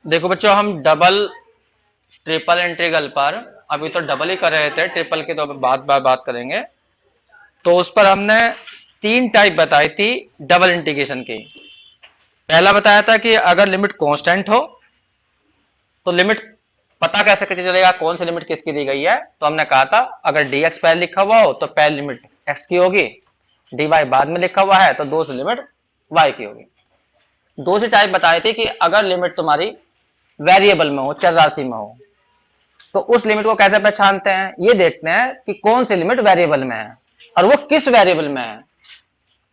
देखो बच्चों, हम डबल ट्रिपल इंटीग्रल पर अभी तो डबल ही कर रहे थे, ट्रिपल की तो अब बात करेंगे। तो उस पर हमने 3 टाइप बताई थी डबल इंटीग्रेशन की। पहला बताया था कि अगर लिमिट कांस्टेंट हो तो लिमिट पता कैसे चलेगा कौन सी लिमिट किसकी दी गई है। तो हमने कहा था अगर dx पहले लिखा हुआ हो तो पहली लिमिट x की होगी, dy बाद में लिखा हुआ है तो दूसरी लिमिट y की होगी। दूसरी टाइप बताई थी कि अगर लिमिट तुम्हारी वेरिएबल में हो, चर राशि में हो, तो उस लिमिट को कैसे पहचानते हैं, ये देखते हैं कि कौन सी लिमिट वेरिएबल में है और वो किस वेरिएबल में है।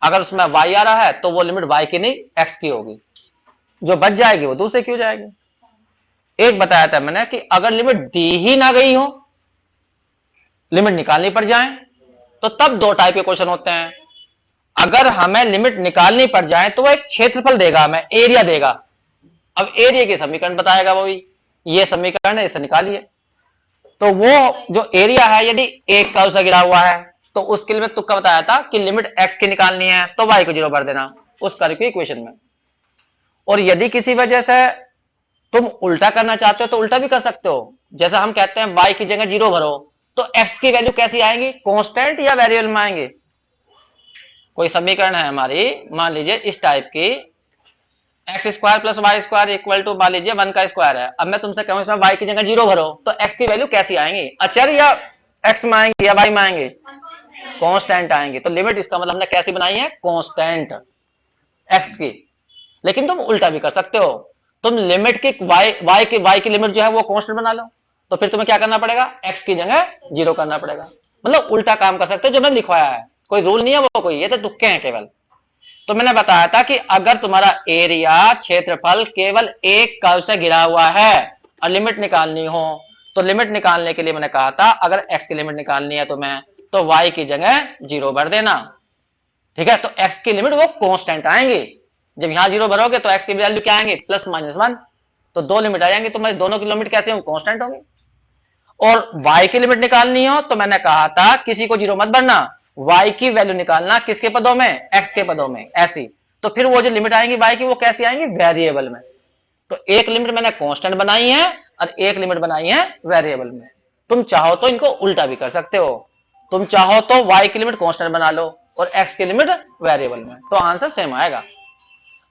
अगर उसमें y आ रहा है तो वो लिमिट y की नहीं x की होगी, जो बच जाएगी वो दूसरे की हो जाएगी। एक बताया था मैंने कि अगर लिमिट दी ही ना गई हो, लिमिट निकालनी पड़ जाए, तो तब 2 टाइप के क्वेश्चन होते हैं। अगर हमें लिमिट निकालनी पड़ जाए तो वो एक क्षेत्रफल देगा, हमें एरिया देगा। अब एरिया के समीकरण बताएगा वो भी, ये समीकरण है, इसे निकालिए। तो वो जो एरिया है यदि एक कर्व से गिरा हुआ है तो उसके लिए मैं तुक्का बताया था कि लिमिट x की निकालनी है तो y को 0 भर देना उस कर्व की इक्वेशन में। और यदि किसी वजह से तुम उल्टा करना चाहते हो तो उल्टा भी कर सकते हो। जैसा हम कहते हैं y की जगह 0 भरो, तो x की वैल्यू कैसी आएंगी, कांस्टेंट या वेरिएबल में आएंगे। कोई समीकरण है हमारी, मान लीजिए इस टाइप की, x square plus y square equal to मान लीजिए 1 का स्क्वायर है। अब मैं तुमसे कहूं इसमें y की जगह 0 भरो, तो x की वैल्यू कैसी आएंगी, अचर या x में आएंगे या y में आएंगे, कांस्टेंट आएंगे। तो लिमिट इसका मतलब हमने कैसी बनाई है, कांस्टेंट x की। लेकिन तुम उल्टा भी कर सकते हो, तुम लिमिट की y की लिमिट जो है वो कांस्टेंट बना लो, तो फिर तुम्हें क्या करना पड़ेगा, x की जगह 0 करना पड़ेगा। मतलब उल्टा काम कर सकते हो, जो मैंने लिखवाया है, कोई रूल नहीं है वो, कोई ये तो तुक्के हैं केवल। तो मैंने बताया था कि अगर तुम्हारा एरिया क्षेत्रफल केवल एक कर्व से घिरा हुआ है और लिमिट निकालनी हो, तो लिमिट निकालने के लिए मैंने कहा था अगर x की लिमिट निकालनी है तो y की जगह 0 भर देना। ठीक है, तो x की लिमिट वो कांस्टेंट आएंगी। जब यहां 0 भरोगे तो x की वैल्यू क्या आएंगे, +-1, तो 2 लिमिट आ जाएंगी, तुम्हारी दोनों की लिमिट कैसे होंगी, कांस्टेंट होंगी। और y की लिमिट निकालनी हो तो मैंने कहा था किसी को 0 मत भरना, y की वैल्यू निकालना किसके पदों में, x के पदों में, ऐसी। तो फिर वो जो लिमिट आएंगी y की वो कैसी आएंगी, वेरिएबल में। तो एक लिमिट मैंने कांस्टेंट बनाई है और एक लिमिट बनाई है वेरिएबल में। तुम चाहो तो इनको उल्टा भी कर सकते हो, तुम चाहो तो y की लिमिट कांस्टेंट बना लो और x की लिमिट वेरिएबल में, तो आंसर सेम आएगा।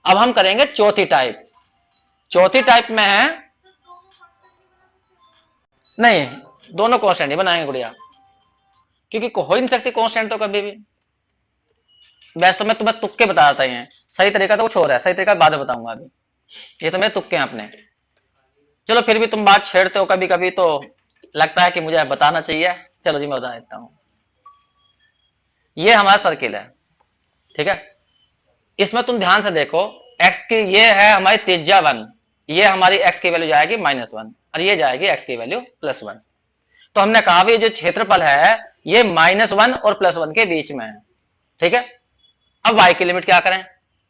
अब हम करेंगे चौथी टाइप। चौथी टाइप में है, नहीं दोनों कांस्टेंट ही बनाएंगे गुड़िया, क्योंकि हो ही नहीं सकती कांस्टेंट तो कभी भी। वैसे तो मैं तुम्हें तुक्के बता रहा था, ये सही तरीका तो कुछ और है, सही तरीका बाद में बताऊंगा, अभी ये तो मेरे तुक्के हैं अपने। चलो फिर भी तुम बात छेड़ते हो कभी कभी, तो लगता है कि मुझे बताना चाहिए। चलो जी मैं बता देता हूं। ये हमारा सर्किल है, ठीक है। इसमें तुम ध्यान से देखो, x की ये है हमारी त्रिज्या 1, ये हमारी x की वैल्यू जाएगी -1 और ये जाएगी x की वैल्यू +1। तो हमने कहा भी जो क्षेत्रफल है ये -1 और +1 के बीच में है, ठीक है। अब y की लिमिट क्या करें,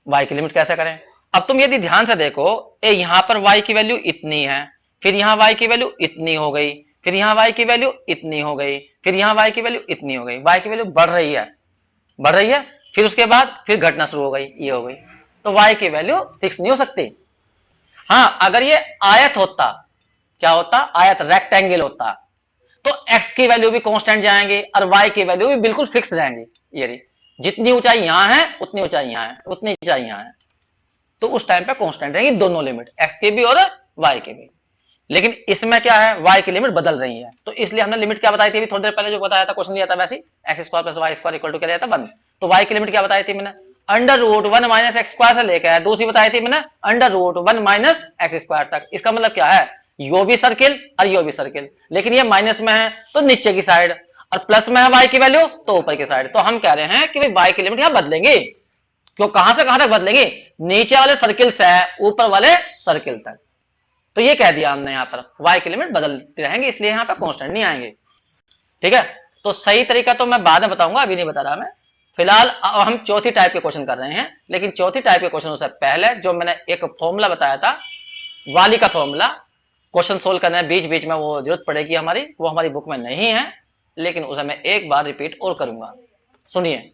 y की लिमिट कैसे करें। अब तुम यदि ध्यान से देखो, यहां पर y की वैल्यू इतनी है, फिर यहां y की वैल्यू इतनी हो गई, फिर यहां y की वैल्यू इतनी हो गई, फिर यहां y की वैल्यू इतनी हो गई, y की वैल्यू बढ़ रही है, बढ़ रही है, फिर उसके बाद फिर घटना शुरू हो गई, ये हो गई। तो y की वैल्यू फिक्स नहीं हो सकती। हाँ अगर ये आयत होता, क्या होता, आयत रेक्टेंगल होता, तो x की वैल्यू भी कांस्टेंट जाएंगे और y की वैल्यू भी बिल्कुल फिक्स रहेंगे। ये रही, जितनी ऊंचाई यहां है उतनी ऊंचाई यहां है, उतनी ऊंचाई यहां है, तो उस टाइम पे कांस्टेंट रहेंगी दोनों लिमिट, x की भी और y की भी। लेकिन इसमें क्या है, y की लिमिट बदल रही है, तो इसलिए हमने लिमिट क्या बताई थी थोड़ी देर पहले, जो बताया था क्वेश्चन लिया था वैसे, x² + y² इक्वल टू क्या लिया था 1। तो y की लिमिट क्या बताई थी मैंने, √1 - x² से लेकर दूसरी बताई थी मैंने √1 - x² तक। इसका मतलब क्या है, यो भी सर्किल और यो भी सर्किल, लेकिन ये माइनस में है तो नीचे की साइड, और प्लस में है y की वैल्यू तो ऊपर की साइड। तो हम कह रहे हैं कि भाई y की लिमिट यहां बदलेंगे, क्यों, कहां से कहां तक बदलेंगे, नीचे वाले सर्किल से ऊपर वाले सर्किल तक। तो ये कह दिया हमने, यहाँ पर y की लिमिट बदलती रहेंगे, इसलिए यहाँ पे कांस्टेंट नहीं आएंगे, ठीक है। तो सही तरीका तो मैं बाद में बताऊंगा, अभी नहीं बता रहा मैं। फिलहाल अब हम चौथी टाइप के क्वेश्चन कर रहे हैं, लेकिन चौथी टाइप के क्वेश्चन से पहले जो मैंने एक फॉर्मूला बताया था, वाली का फॉर्मूला, क्वेश्चन सोल्व करने में बीच बीच में वो जरूरत पड़ेगी हमारी, वो हमारी बुक में नहीं है, लेकिन उसे मैं एक बार रिपीट और करूंगा। सुनिए,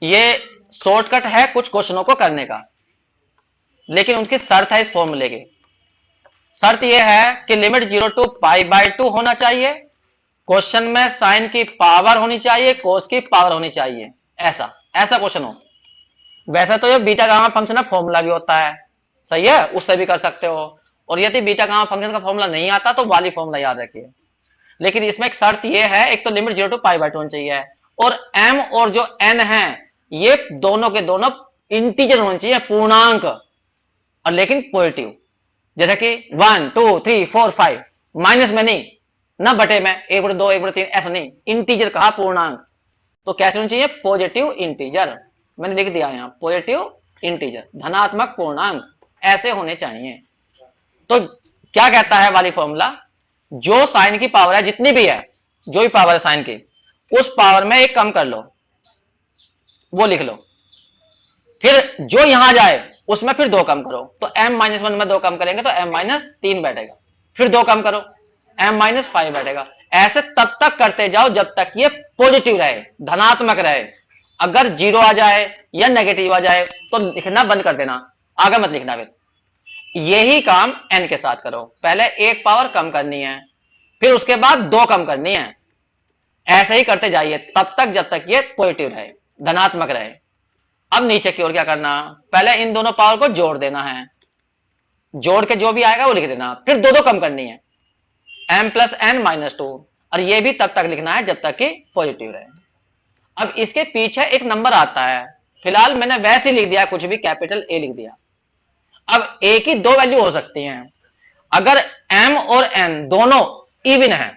ये शॉर्टकट है कुछ क्वेश्चनों को करने का, लेकिन उनकी शर्त है इस फॉर्मूले की। शर्त यह है कि लिमिट 0 टू π/2 होना चाहिए, क्वेश्चन में साइन की पावर होनी चाहिए, कोस की पावर होनी चाहिए, ऐसा ऐसा क्वेश्चन हो। वैसे तो ये बीटा गामा फंक्शन का फॉर्मूला भी होता है, सही है, उससे भी कर सकते हो। और यदि बीटा गामा फंक्शन का फॉर्मूला नहीं आता तो वाली फॉर्मूला याद रखिए। लेकिन इसमें एक शर्त ये है, एक तो लिमिट 0 टू π/2 होनी चाहिए, और m और जो n है ये दोनों के दोनों इंटीजर होने चाहिए, पूर्णांक, और लेकिन पॉजिटिव। जैसे कि 1 2 3 4 5, माइनस में नहीं ना, बटे में 1/2 1/3, ऐसा नहीं, इंटीजर कहा, पूर्णांक। तो कैसे होनी चाहिए? Positive integer. मैंने लिख दिया यहाँ पॉजिटिव इंटीजर, धनात्मक पूर्णांक, ऐसे होने चाहिए। तो क्या कहता है वाली फॉर्मूला, जो साइन की पावर है, जितनी भी है, जो भी पावर है साइन की, उस पावर में एक कम कर लो, वो लिख लो। फिर जो यहां जाए उसमें फिर 2 कम करो, तो m-1 में 2 कम करेंगे तो m-3 बैठेगा, फिर 2 कम करो m-5 बैठेगा। ऐसे तब तक करते जाओ जब तक ये पॉजिटिव रहे, धनात्मक रहे। अगर 0 आ जाए या नेगेटिव आ जाए तो लिखना बंद कर देना, आगे मत लिखना। फिर यही काम n के साथ करो, पहले एक पावर कम करनी है, फिर उसके बाद 2 कम करनी है। ऐसे ही करते जाइए तब तक जब तक ये पॉजिटिव रहे, धनात्मक रहे। अब नीचे की ओर क्या करना, पहले इन दोनों पावर को जोड़ देना है, जोड़ के जो भी आएगा वो लिख देना, फिर 2 कम करनी है, m+n-2, और ये भी तब तक लिखना है जब तक कि पॉजिटिव रहे। अब इसके पीछे एक नंबर आता है, फिलहाल मैंने वैसे लिख दिया, कुछ भी कैपिटल A लिख दिया। अब A की 2 वैल्यू हो सकती हैं, अगर m और n दोनों इवन है,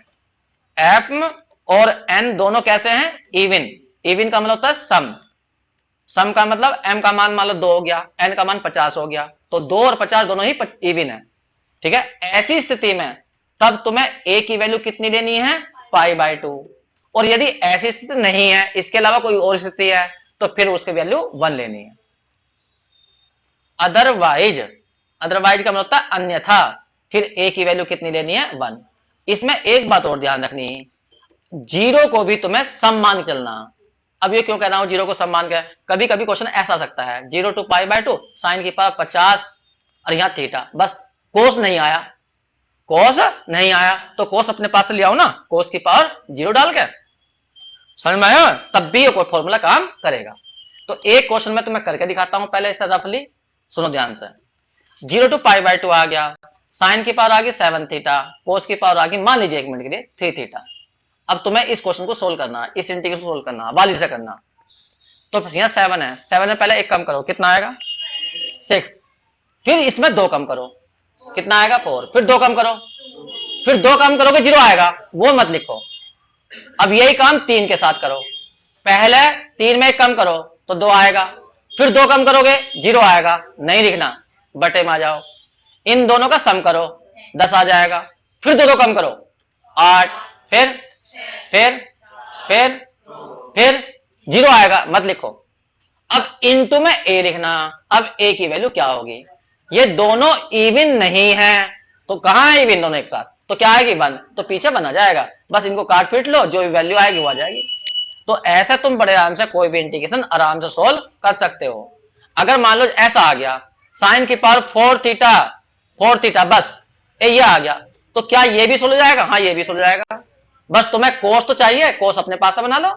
m और n दोनों कैसे हैं? इवन। इवन का मतलब होता है सम। सम का मतलब m का मान मान लो 2 हो गया, n का मान 50 हो गया, तो 2 और 50 दोनों ही इवन है, ठीक है। ऐसी स्थिति में तब तुम्हें a की वैल्यू कितनी लेनी है? π/2। और यदि ऐसी स्थिति नहीं है, इसके अलावा कोई और स्थिति है, तो फिर उसकी वैल्यू 1 लेनी है। अदरवाइज, अदरवाइज का मतलब होता है अन्यथा, फिर a की वैल्यू कितनी लेनी है? 1। इसमें एक बात और ध्यान रखनी है, 0 को भी तुम्हें सम मान के चलना। अब ये क्यों कह रहा हूं 0 को सम मान के? कभी कभी क्वेश्चन ऐसा आ सकता है, 0 टू π/2, साइन की पावर 50 और यहां थीटा, बस कोस नहीं आया, कोस नहीं आया, तो कोस अपने पास से ले आओ ना, कोस की पावर 0 डाल के, समझ में आया? तब भी ये कोई फॉर्मूला काम करेगा। तो एक क्वेश्चन में तुम्हें करके दिखाता हूं, पहले इसे रफली सुनो ध्यान से। 0 टू π/2 आ गया, साइन की पावर आ गई 7 थीटा, कोस की पावर आ गई, मान लीजिए 1 मिनट के लिए 3 थीटा। अब तुम्हें इस क्वेश्चन को सोल्व करना, इस इंटीग्रल को सोल्व करना, वाली से करना। तो यहाँ 7 है, 7 में पहले 1 कम करो, कितना आएगा? 6। फिर इसमें 2 कम करो, कितना आएगा? 4। फिर 2 कम करो, फिर 2 कम करोगे 0 आएगा, वो मत लिखो। अब यही काम 3 के साथ करो, पहले 3 में 1 कम करो तो 2 आएगा, फिर 2 कम करोगे 0 आएगा, नहीं लिखना, बटे में आ जाओ। इन दोनों का सम करो, 10 आ जाएगा, फिर 2 कम करो 8, फिर फिर फिर फिर 0 आएगा, मत लिखो। अब इनटू में a लिखना। अब a की वैल्यू क्या होगी? ये दोनों इवन नहीं है, तो कहां है इवन दोनों एक साथ? तो क्या आएगी? 1, तो पीछे 1 आ जाएगा, बस इनको काट पीट लो, जो भी वैल्यू आएगी वो आ जाएगी। तो ऐसे तुम बड़े आराम से कोई भी इंटीग्रेशन आराम से सोल्व कर सकते हो। अगर मान लो ऐसा आ गया, साइन की पावर 4 थीटा, 4 थीटा, बस ये आ गया, तो क्या ये भी सोल्व हो जाएगा? हाँ, ये भी सोल्व हो जाएगा। बस तुम्हें कोस तो चाहिए, कोस अपने पास से बना लो।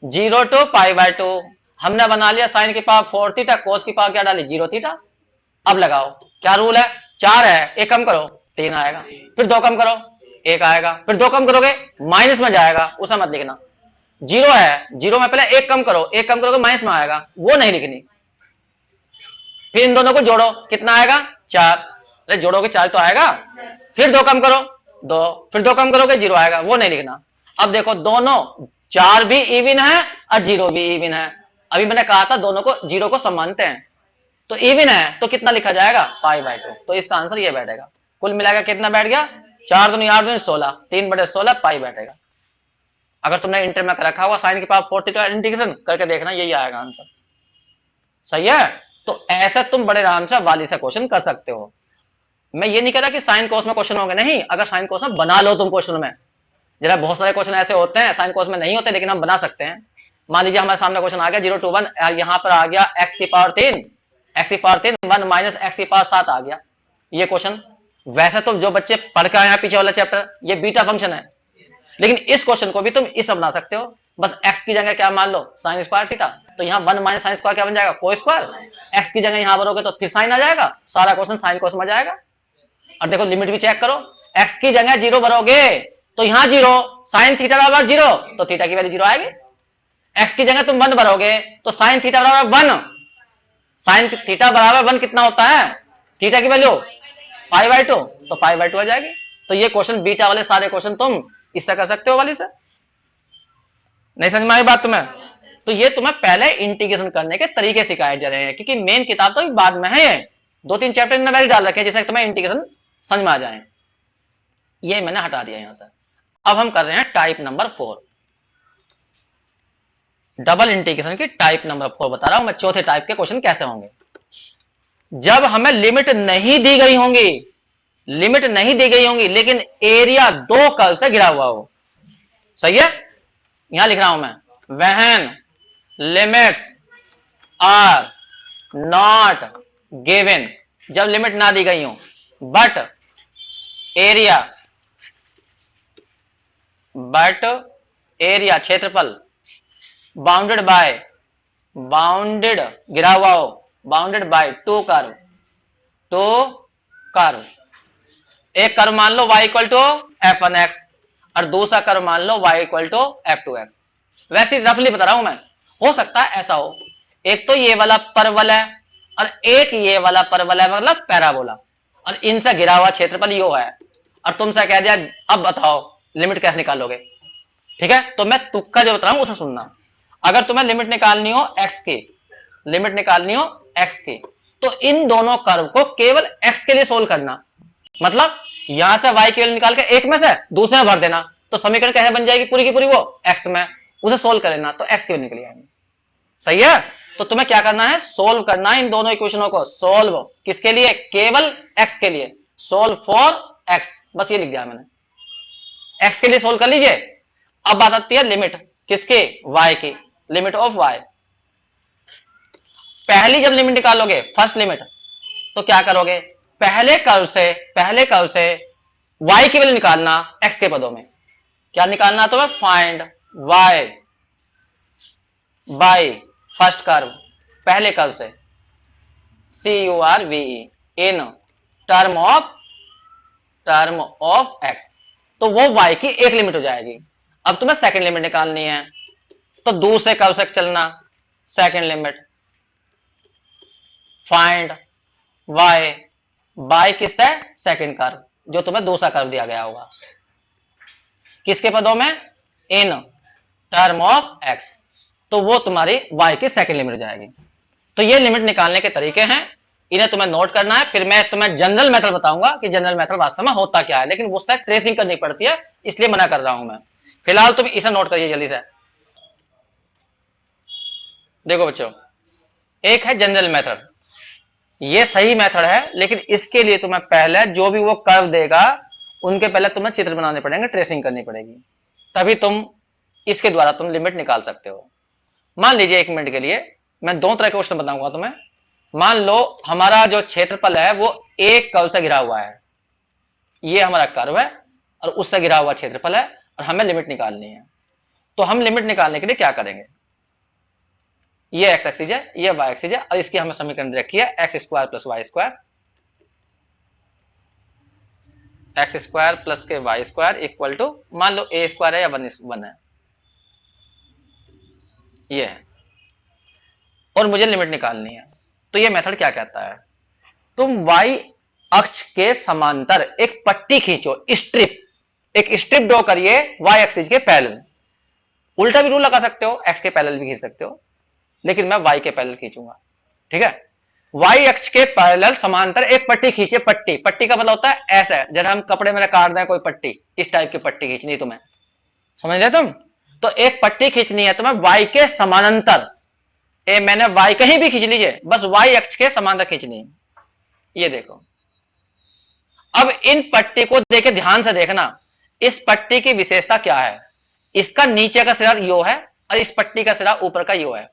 0 टू π/2 हमने बना लिया, साइन की पावर 4 थीटा, कोस की पावर क्या डाली? 0 थीटा। अब लगाओ, क्या रूल है? 4 है, 1 कम करो 3 आएगा, फिर 2 कम करो 1 आएगा, फिर 2 कम करोगे माइनस में जाएगा, उसे मत लिखना। 0 है, 0 में पहले 1 कम करो, 1 कम करोगे माइनस में आएगा, वो नहीं लिखनी। फिर इन दोनों को जोड़ो, कितना आएगा? 4। अरे जोड़ोगे 4 तो आएगा, फिर 2 कम करो 2, फिर 2 कम करोगे 0 आएगा, वो नहीं लिखना। अब देखो दोनों 4 भी इवन है और 0 भी इवन है। अभी मैंने कहा था दोनों को 0 को सम मानते हैं, तो इवन है तो कितना लिखा जाएगा? π/2। तो इसका आंसर ये बैठेगा। कुल मिलाकर कितना बैठ गया? 4 दूनी 8 दूनी 16, 3/16 पाई बैठेगा। अगर तुमने इंटर में रखा हुआ साइन की पावर 4 थीटा इंटीग्रेशन करके देखना, यही आएगा आंसर, सही है। तो ऐसा तुम बड़े आराम से वाली से क्वेश्चन कर सकते हो। मैं ये नहीं कह रहा कि साइन कोस में क्वेश्चन होंगे, नहीं, अगर साइन कोस में बना लो तुम क्वेश्चन में, जरा बहुत सारे क्वेश्चन ऐसे होते हैं साइन कोस में नहीं होते, लेकिन हम बना सकते हैं। मान लीजिए हमारे सामने क्वेश्चन आ गया 0 to 1, यहां पर आ गया x की पावर 3, 1 माइनस x की पावर 7 आ गया ये क्वेश्चन। वैसे तो जो बच्चे पढ़ के आए हैं पीछे वाला चैप्टर, ये बीटा फंक्शन है, लेकिन इस क्वेश्चन को भी तुम इस बना सकते हो। बस x की जगह क्या मान लो साइन स्क्वायर थीटा, तो यहाँ 1 माइनस साइन स्क्वायर क्या बन जाएगा कोस स्क्वायर, x की जगह यहाँ भरोगे तो फिर साइन आ जाएगा, सारा क्वेश्चन साइन कोस में जाएगा। और देखो लिमिट भी चेक करो, x की जगह 0 भरोगे तो यहाँ 0, साइन थीटा बराबर 0 तो थीटा की वैल्यू 0 आएगी। x की जगह तुम 1 भरोगे तो साइन थीटा बराबर 1, साइन थीटा बराबर 1 कितना होता है, थीटा की वैल्यू π/2, तो π/2 आ जाएगी। तो ये क्वेश्चन बीटा वाले सारे क्वेश्चन तुम इससे कर सकते हो वाली से। नहीं समझ में आई बात तुम्हें? तो ये तुम्हें पहले इंटीग्रेशन करने के तरीके सिखाए जा रहे हैं, क्योंकि मेन किताब तो बाद में है, 2-3 चैप्टर इन्होंने वैसे डाल रखे हैं जिससे तुम्हें इंटीग्रेशन समझ में आ जाए। ये मैंने हटा दिया यहां से। अब हम कर रहे हैं टाइप नंबर 4, डबल इंटीग्रेशन की टाइप नंबर 4 बता रहा हूं मैं, चौथे टाइप के क्वेश्चन कैसे होंगे। जब हमें लिमिट नहीं दी गई होंगी, लिमिट नहीं दी गई होंगी लेकिन एरिया दो कर्व से घिरा हुआ हो, सही है, यहां लिख रहा हूं मैं, when limits are not given, जब लिमिट ना दी गई हो बट एरिया क्षेत्रफल बाउंडेड गिरा हुआ हो, बाउंडेड बाय टू कर्व, एक कर्व मान लो y इक्वल टू f1x और दूसरा कर्व मान लो y इक्वल टू f2x। वैसे रफली बता रहा हूं मैं, हो सकता है ऐसा हो, एक तो ये वाला परवल है और एक ये वाला परवल है, मतलब पैराबोला, और इनसे घिरा हुआ क्षेत्रफल यो है, और तुमसे कह दिया अब बताओ लिमिट कैसे निकालोगे। ठीक है, तो मैं तुक्का जो बता रहा हूं उसे सुनना। अगर तुम्हें लिमिट निकालनी हो x की, लिमिट निकालनी हो x की, तो इन दोनों कर्व को केवल x के लिए सोल्व करना, मतलब यहां से y की वैल्यू निकाल के एक में से दूसरे में भर देना, तो समीकरण कैसे बन जाएगी पूरी की पूरी, वो x में, उसे सोल्व कर लेना तो x की वैल्यू निकल आएगी। सही है, तो तुम्हें क्या करना है, सोल्व करना है इन दोनों इक्वेशनों को, सोल्व किसके लिए, केवल x के लिए, सोल्व फॉर x, बस ये लिख दिया मैंने, x के लिए सोल्व कर लीजिए। अब बात आती है लिमिट किसके, y की, लिमिट ऑफ y। पहली जब लिमिट निकालोगे फर्स्ट लिमिट, तो क्या करोगे, पहले कर्व से y की वैल्यू निकालना x के पदों में, क्या निकालना, तो find y by first curve, पहले कर्व से, CURVE in term of x, तो वो y की एक लिमिट हो जाएगी। अब तुम्हें सेकंड लिमिट निकालनी है, तो दूसरे कर्व से चलना, second limit, find y by किससे, सेकंड कर्व, जो तुम्हें दूसरा कर्व दिया गया होगा, किसके पदों में, इन टर्म ऑफ x, तो वो तुम्हारी y की सेकंड लिमिट हो जाएगी। तो ये लिमिट निकालने के तरीके हैं, इन्हें तुम्हें नोट करना है, फिर मैं तुम्हें जनरल मेथड बताऊंगा कि जनरल मेथड वास्तव में होता क्या है, लेकिन वो शायद ट्रेसिंग करनी पड़ती है, इसलिए मना कर रहा हूं मैं। फिलहाल तुम इसे नोट करिए जल्दी से। देखो बच्चों, एक है जनरल मेथड, ये सही मेथड है, लेकिन इसके लिए तुम्हें पहले जो भी वो कर्व देगा उनके पहले तुम्हें चित्र बनाने पड़ेंगे, ट्रेसिंग करनी पड़ेगी, तभी तुम इसके द्वारा तुम लिमिट निकाल सकते हो। मान लीजिए 1 मिनट के लिए मैं दो तरह के क्वेश्चन बताऊंगा तुम्हें। मान लो हमारा जो क्षेत्रफल है वो एक कर्व से घिरा हुआ है, ये हमारा कर्व है और उससे घिरा हुआ क्षेत्रफल है, और हमें लिमिट निकालनी है। तो हम लिमिट निकालने के लिए क्या करेंगे, ये x एक्सिस है, ये y एक्सिस है, और इसकी हमें समीकरण रखी है x square plus y square, x square plus के वाई स्क्वायर इक्वल टू, मान लो a स्क्वायर है या 1 है, ये है, और मुझे लिमिट निकालनी है। तो ये मेथड क्या कहता है, तुम y अक्ष के समांतर एक पट्टी खींचो, स्ट्रिप, एक स्ट्रिप ड्रॉ करिए y एक्सिस के पैरेलल, उल्टा भी रूल लगा सकते हो, x के पैरेलल भी खींच सकते हो, लेकिन मैं y के पैरेलल खींचूंगा। ठीक है, y अक्ष के पैरेलल समांतर एक पट्टी खींचे, पट्टी का मतलब होता है ऐसा, जब हम कपड़े में काट दें कोई पट्टी, इस टाइप की पट्टी खींचनी तुम्हें, समझ रहे तुम, तो एक पट्टी खींचनी है तुम्हें y के समानांतर, मैंने y कहीं भी खींच लीजिए, बस y अक्ष के समांतर खींचनी है। ये देखो, अब इन पट्टी को देखे ध्यान से देखना, इस पट्टी की विशेषता क्या है, इसका नीचे का सिरा यो है और इस पट्टी का सिरा ऊपर का यो है।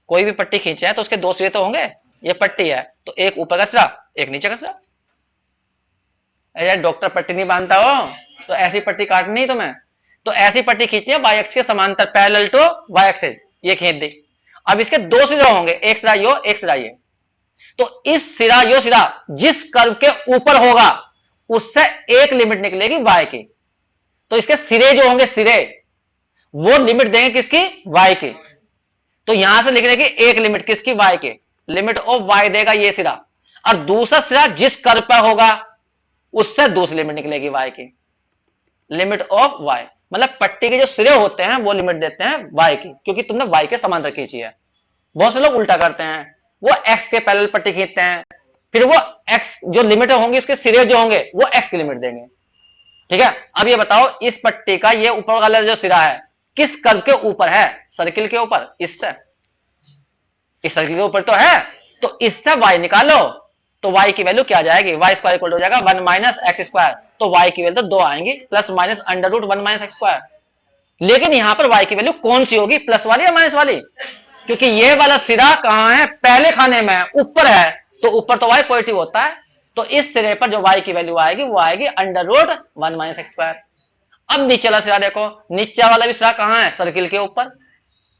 कोई भी पट्टी खींचे है तो उसके दो सिरे तो होंगे, ये पट्टी है तो एक ऊपर का सिरा एक नीचे का सिरा। अरे डॉक्टर पट्टी नहीं बांधता हो तो ऐसी पट्टी काटनी है तुम्हें, तो ऐसी पट्टी खींचनी है वाई एक्स के समांतर पैरेलल टू वाई एक्सिस, ये खींच दी। अब इसके दो सिरे होंगे, एक सिरा यो एक सिरा ये, तो इस सिरा यो सिरा जिस कर्व के ऊपर होगा उससे एक लिमिट निकलेगी वाई की, तो इसके सिरे जो होंगे सिरे वो लिमिट देंगे किसकी, वाई की। तो यहां से लिखने की एक लिमिट किसकी, वाई की, लिमिट ऑफ वाई देगा ये सिरा, और दूसरा सिरा जिस कर्व पर होगा उससे दूसरी लिमिट निकलेगी वाई की, लिमिट ऑफ वाई। मतलब पट्टी के जो सिरे होते हैं वो लिमिट देते हैं वाई की, क्योंकि तुमने वाई के समांतर खींची है। बहुत से लोग उल्टा करते हैं, वो एक्स के पैरेलल पट्टी खींचते हैं, फिर वो एक्स जो लिमिट होंगी उसके सिरे जो होंगे वो एक्स की लिमिट देंगे। ठीक है, अब ये बताओ इस पट्टी का ये ऊपर वाला जो सिरा है किस कर्व के ऊपर है, सर्किल के ऊपर, इससे, इस सर्किल के ऊपर तो है, तो इससे y निकालो, तो y की वैल्यू क्या आ जाएगी, वाई स्क्वायर इक्वल हो जाएगा 1 माइनस एक्स स्क्वायर, तो y की वैल्यू तो 2 आएंगी, plus minus under root 1 minus x square. लेकिन यहां पर y की वैल्यू कौन सी होगी, प्लस वाली या माइनस वाली, क्योंकि ये वाला सिरा कहां है, पहले खाने में ऊपर है, तो ऊपर तो y पॉजिटिव होता है, तो इस सिरे पर जो y की वैल्यू आएगी वो आएगी under root 1 minus x square. अब नीचे वाला सिरा देखो, नीचे वाला भी सिरा कहां है, सर्किल के ऊपर,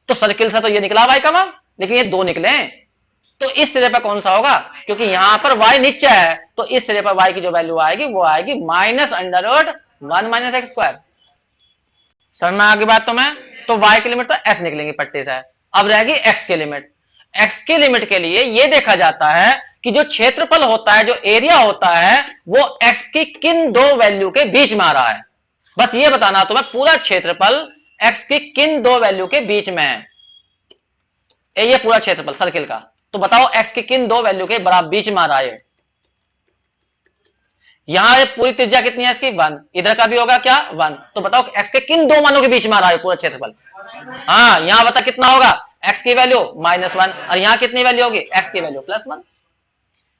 तो सर्किल से तो ये निकला y का मान, लेकिन ये दो निकले हैं, तो इस सिरे पर कौन सा होगा, क्योंकि यहां पर y नीचे है, तो इस सिरे पर y की जो वैल्यू आएगी वो आएगी minus under root 1 minus x square. समझ में आ गई बात तुम्हें, तो y की लिमिट तो s निकलेंगी पट्टी से। अब रहेगी x की लिमिट। x की लिमिट के लिए ये देखा जाता है कि जो क्षेत्रफल होता है, जो एरिया होता है, वो x की किन दो वैल्यू के बीच में आ रहा है। बस ये बताना तुम्हें, पूरा क्षेत्रफल x की किन दो वैल्यू के बीच में है, ये पूरा क्षेत्रफल सर्किल का, तो बताओ x की किन दो वैल्यू के बराबर बीच में आ रहा है। यहां पूरी त्रिज्या कितनी है इसकी, 1, इधर का भी होगा क्या 1, तो बताओ x के किन दो मानों के बीच में आ रहा है पूरा क्षेत्रफल। हाँ, यहां बता कितना होगा, x की वैल्यू -1, और यहां कितनी वैल्यू होगी, x की वैल्यू +1।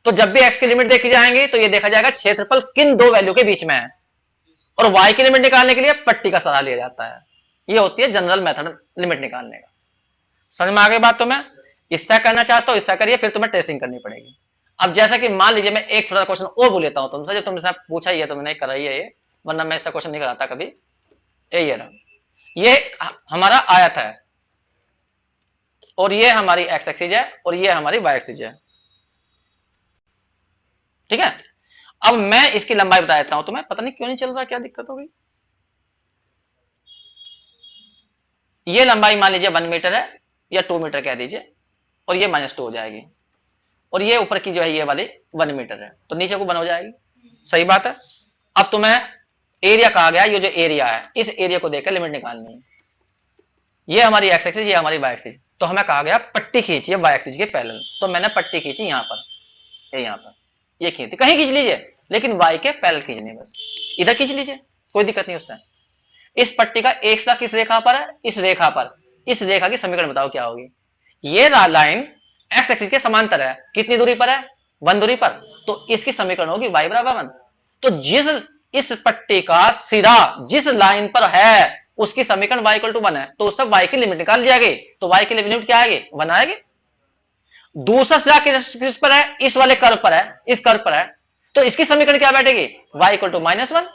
तो जब भी x की लिमिट देखी जाएंगी तो ये देखा जाएगा क्षेत्रफल किन दो वैल्यू के बीच में है, और y की लिमिट निकालने के लिए पट्टी का सहारा लिया जाता है। ये होती है जनरल मेथड लिमिट निकालने का। समझ में आ गई बात तुम्हें, इससे करना चाहते हो इससे करिए, फिर तुम्हें ट्रेसिंग करनी पड़ेगी। अब जैसा कि मान लीजिए मैं एक छोटा क्वेश्चन और बोल लेता हूं तुमसे, जो तुमसे पूछा ही है तुमने कराई है ये, वरना मैं ऐसा क्वेश्चन नहीं कराता कभी। ये रहा, ये हमारा आयत है, और ये हमारी एक्स एक्सिस है, और ये हमारी वाई एक्सिस है। ठीक है, अब मैं इसकी लंबाई बता देता हूं तुम्हें, पता नहीं क्यों नहीं चल रहा, क्या दिक्कत हो गई। ये लंबाई मान लीजिए 1 मीटर है, या 2 मीटर कह दीजिए, और ये -2 हो जाएगी, और ये ऊपर की जो है ये वाली 1 मीटर है, तो नीचे को 1 हो जाएगी। सही बात है। अब तुम्हें एरिया कहा गया, ये जो एरिया है इस एरिया को देखकर लिमिट निकालनी है। ये हमारी एक्स एक्सिस, ये हमारी वाई एक्सिस, तो हमें कहा गया पट्टी खींचिए वाई एक्सिस के पैरेलल, तो मैंने पट्टी खींची यहां पर, यहां पर ये खींची, कहीं खींच लीजिए, लेकिन वाई के पैरेलल खींचनी, बस इधर खींच लीजिए, कोई दिक्कत नहीं उससे। इस पट्टी का एक सिरा किस रेखा पर है, इस रेखा पर, इस रेखा की समीकरण बताओ क्या होगी। ये लाइन एक्स एक्सिस के समांतर है, कितनी दूरी पर है, 1 दूरी पर, तो इसकी समीकरण होगी y बराबर 1। तो जिस इस पट्टी का सिरा जिस लाइन पर है उसकी समीकरण y इक्वल टू 1 है, तो सब y की लिमिट निकाल दी जाएगी, तो y की लिमिट क्या आएगी, 1 आएगी। दूसरा सिरा किस पर है, इस वाले कर्व पर है, इस कर्व पर है, तो इसकी समीकरण क्या बैठेगी, y इक्वल टू -1।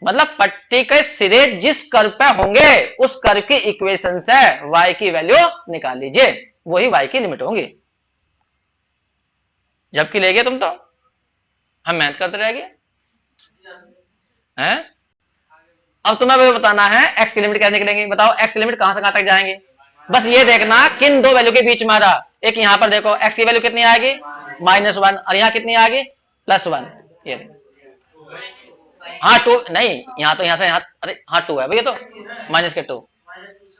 मतलब पट्टी के सिरे जिस कर्व पे होंगे उस कर्व की इक्वेशन से y की वैल्यू निकाल लीजिए, वही y की लिमिट होंगी। जबकि लेगे तुम तो हम मेहनत करते रहेंगे हैं। अब तुम्हें बताना है x की लिमिट कैसे निकलेंगे, बताओ x की लिमिट कहां से कहां तक जाएंगे। बस ये देखना किन दो वैल्यू के बीच में आ रहा, एक यहां पर देखो x की वैल्यू कितनी आएगी, -1, और यहां कितनी आएगी, +1। ये हाँ 2 नहीं, यहाँ तो यहाँ से यहाँ, अरे हाँ 2 है भैया, तो -2,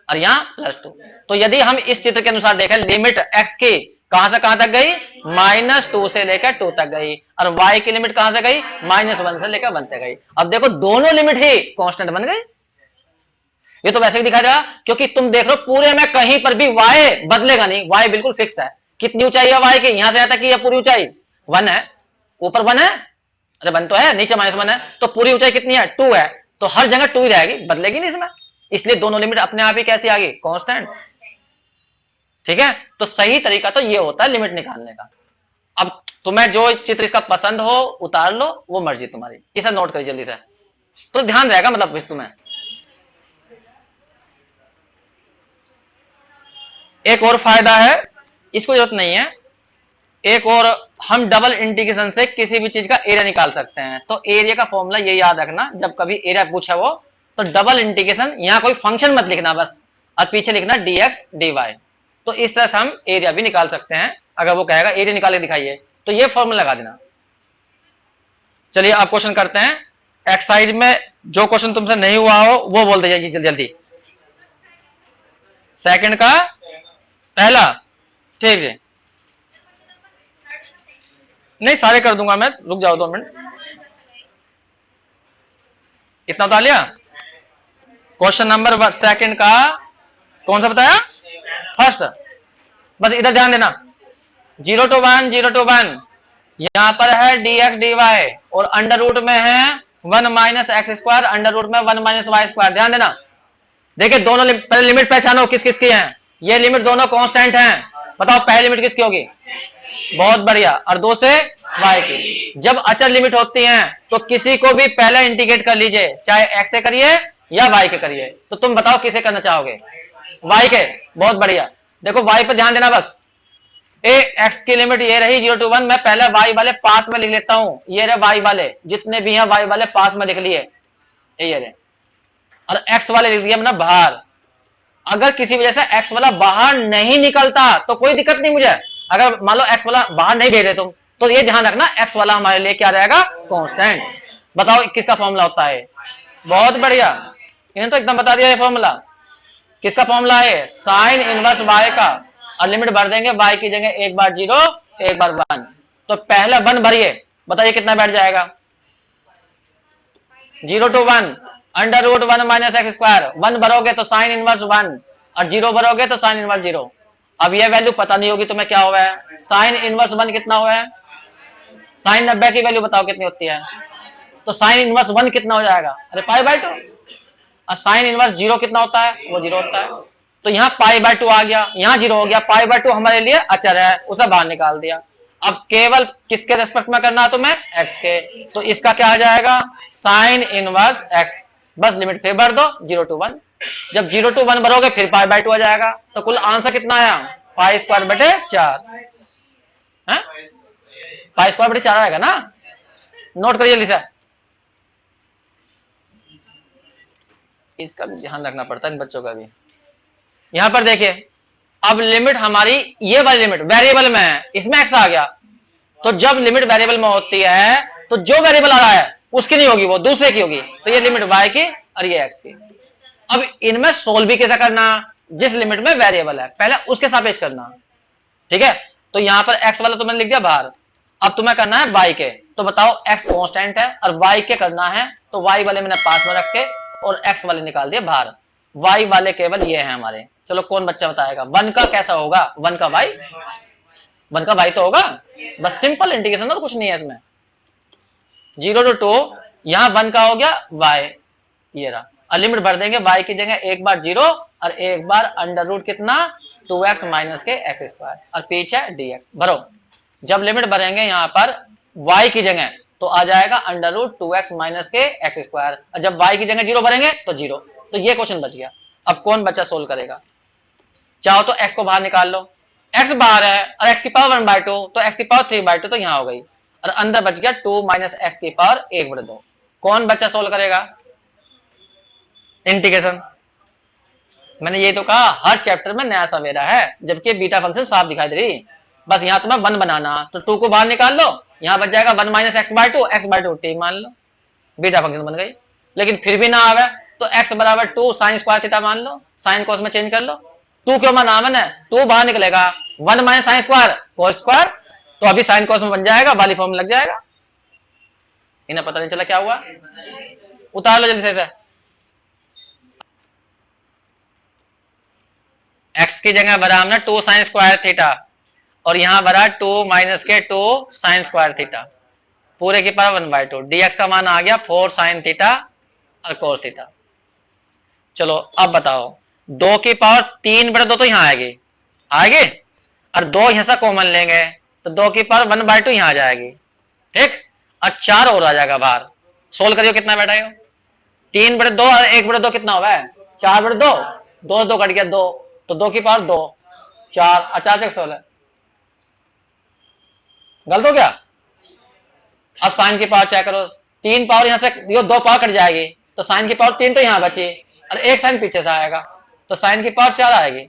और यहाँ +2। तो यदि हम इस चित्र के अनुसार देखें, लिमिट x की कहां से कहां तक गई, -2 से लेकर 2 तक गई, और y की लिमिट कहां से गई, -1 से लेकर 1 तक गई। अब देखो दोनों लिमिट ही कांस्टेंट बन गई। ये तो वैसे ही दिखा रहा, क्योंकि तुम देख रहे हो पूरे में कहीं पर भी y बदलेगा नहीं, y बिल्कुल फिक्स है। कितनी ऊंचाई है y की, यहां से यहाँ तक की पूरी ऊंचाई 1 है, ऊपर 1 है, अरे 1 तो है, नीचे -1 है, तो पूरी ऊंचाई कितनी है, 2 है, तो हर जगह 2 ही रहेगी, बदलेगी नहीं इसमें। इसलिए दोनों लिमिट अपने आप ही कैसी आ गई, कांस्टेंट। ठीक है, तो सही तरीका तो ये होता है लिमिट निकालने का। अब तुम्हें जो चित्र इसका पसंद हो उतार लो, वो मर्जी तुम्हारी। इसे नोट करिए जल्दी से, तो ध्यान रहेगा मतलब तुम्हें। एक और फायदा है, इसको जरूरत नहीं है, एक और, हम डबल इंटीग्रेशन से किसी भी चीज का एरिया निकाल सकते हैं। तो एरिया का फॉर्मूला ये याद रखना, जब कभी एरिया पूछा वो, तो डबल इंटीग्रेशन, यहां कोई फंक्शन मत लिखना बस, और पीछे लिखना dx dy। तो इस तरह से हम एरिया भी निकाल सकते हैं। अगर वो कहेगा एरिया निकाल के दिखाइए, तो ये फॉर्मूला लगा देना। चलिए आप क्वेश्चन करते हैं। एक्सरसाइज में जो क्वेश्चन तुमसे नहीं हुआ हो वो बोल दीजिए जल्दी जल्दी। सेकंड का पहला, ठीक जी। नहीं सारे कर दूंगा मैं, रुक जाओ 2 मिनट। इतना बता लिया। क्वेश्चन नंबर सेकंड का कौन सा बताया, फर्स्ट। बस इधर ध्यान देना, 0 to 1 0 to 1, यहां पर है dx dy और अंडर रूट में है 1 minus x square, under root में 1 माइनस वाई स्क्वायर। ध्यान देना, देखिए दोनों पहले लिमिट पहचानो किस किस की है। ये लिमिट दोनों कांस्टेंट हैं, बताओ पहली लिमिट किसकी होगी, बहुत बढ़िया, और 2 से y की। जब अचर लिमिट होती हैं तो किसी को भी पहले इंटीग्रेट कर लीजिए, चाहे x से करिए या y के करिए। तो तुम बताओ किसे करना चाहोगे, y के, बहुत बढ़िया। देखो y पे ध्यान देना बस, x की लिमिट ये रही 0 to 1, मैं पहले y वाले पास में लिख लेता हूं, ये रहे y वाले, जितने भी हैं y वाले पास में लिख लिए, ये रहे, और x वाले लिख दिया मैंने बाहर। अगर किसी वजह से x वाला बाहर नहीं निकलता तो कोई दिक्कत नहीं मुझे, अगर मान लो x वाला बाहर नहीं भेज रहे तुम, तो ये ध्यान रखना x वाला हमारे लिए क्या रहेगा, कांस्टेंट। बताओ किसका फॉर्मूला होता है, बहुत बढ़िया, इन्हें तो एकदम बता दिया ये फॉर्मूला। किसका फॉर्मूला है, साइन इनवर्स y का, और लिमिट भर देंगे y की जगह एक बार 0 एक बार 1। तो पहला 1 भरिए, बताइए कितना बैठ जाएगा, 0 to 1 under root 1 minus x square. 1 भरोगे तो साइन इनवर्स 1, और 0 भरोगे तो साइन इनवर्स 0। अब ये वैल्यू पता नहीं होगी तुम्हें क्या हुआ है, साइन इनवर्स 1 कितना हुआ है, साइन 90 की वैल्यू बताओ कितनी होती है, तो साइन इनवर्स 1 कितना हो जाएगा, अरे π/2। और साइन इनवर्स 0 कितना होता है, वो 0 होता है। तो यहाँ π/2 आ गया, यहाँ 0 हो गया, π/2 हमारे लिए अचर है, उसे बाहर निकाल दिया। अब केवल किसके रेस्पेक्ट में करना है तुम्हें, x के, तो इसका क्या आ जाएगा, साइन इनवर्स x। बस लिमिट फिर भर दो 0 to 1, जब 0 to 1 भरोगे फिर π/2 आ जाएगा। तो कुल आंसर कितना आया, π²/4 है, π²/4 आएगा ना, नोट करिए जल्दी से। इसका भी ध्यान रखना पड़ता है इन बच्चों का भी। यहां पर देखिए, अब लिमिट हमारी ये वाली लिमिट वेरिएबल में है, इसमें x आ गया, तो जब लिमिट वेरिएबल में होती है तो जो वेरिएबल आ रहा है उसकी नहीं होगी, वो दूसरे की होगी। तो ये लिमिट y की और ये x की। अब इनमें सोल्व भी कैसा करना, जिस लिमिट में वेरिएबल है पहले उसके सापेक्ष करना, ठीक है। तो यहां पर x वाला तो मैंने लिख दिया बाहर, अब तुम्हें करना है y के। तो बताओ x कांस्टेंट है और y के करना है, तो y वाले मैंने पास में रख के और x वाले निकाल दिए बाहर, y वाले केवल ये है हमारे। चलो कौन बच्चा बताएगा 1 का कैसा होगा, 1 का y, 1 का y तो होगा, बस सिंपल इंटीग्रेशन और कुछ नहीं है इसमें। 0 to 2, यहां 1 का हो गया y, ये रहा, और लिमिट भर देंगे y की जगह एक बार 0 और एक बार अंडर रूट कितना 2x माइनस के एक्स स्क्वायर, और पीछे dx भरो। जब लिमिट भरेंगे यहां पर y की जगह तो आ जाएगा अंडर रूट 2x माइनस के एक्स स्क्वायर, और जब y की जगह 0 भरेंगे तो 0। तो ये क्वेश्चन बच गया। अब कौन बच्चा सोल्व करेगा, चाहो तो x को बाहर निकाल लो, x बाहर है और x की पावर 1/2, तो x की पावर 3/2 तो यहां हो गई, और अंदर बच गया 2 माइनस एक्स की पावर 1/2। कौन बच्चा सोल्व करेगा इंटीग्रेशन। मैंने ये तो कहा हर चैप्टर में नया सवेरा है, जबकि बीटा फंक्शन साफ दिखाई दे रही। बस यहां तुम्हें 1 बनाना, तो 2 को बाहर निकाल लो, यहां बच जाएगा 1 माइनस x/2, x/2 t मान लो, बीटा फंक्शन बन गई। लेकिन फिर भी ना आवे तो x बराबर 2 साइन स्क्वायर थीटा मान लो, साइन कोस में चेंज कर लो। 2 क्यों माना मैंने, 2 बाहर निकलेगा, 1 minus sine square cos square, तो अभी साइन कोस में बन जाएगा, वाली फॉर्म लग जाएगा। इन्हें पता नहीं चला क्या हुआ, उतार लो जल्दी से। x की जगह भरा हमने 2 साइन स्क्वायर थीटा, और यहां भरा 2 माइनस के 2 साइन स्क्वायर थीटा, पूरे की पावर 1/2। dx का मान आ गया 4 साइन थीटा और कोस थीटा। चलो अब बताओ, 2 की पावर 3/2 तो यहाँ आएगी, आएगी, और 2 यहां से कॉमन लेंगे तो 2 की पावर 1/2 यहाँ आ जाएगी, ठीक। और 4 और आ जाएगा बाहर। सोल्व करियो कितना बैठा है, 3/2 और 1/2 कितना हुआ है, 4/2, 2 कट गया 2, तो 2 की पावर 2, 4, अचानक सोल्व है, गलत हो गया। अब साइन की पावर चेक करो, 3 पावर यहां से ये 2 पावर कट जाएगी तो साइन की पावर 3 तो यहां बची और एक साइन पीछे से आएगा तो साइन की पावर 4 आएगी।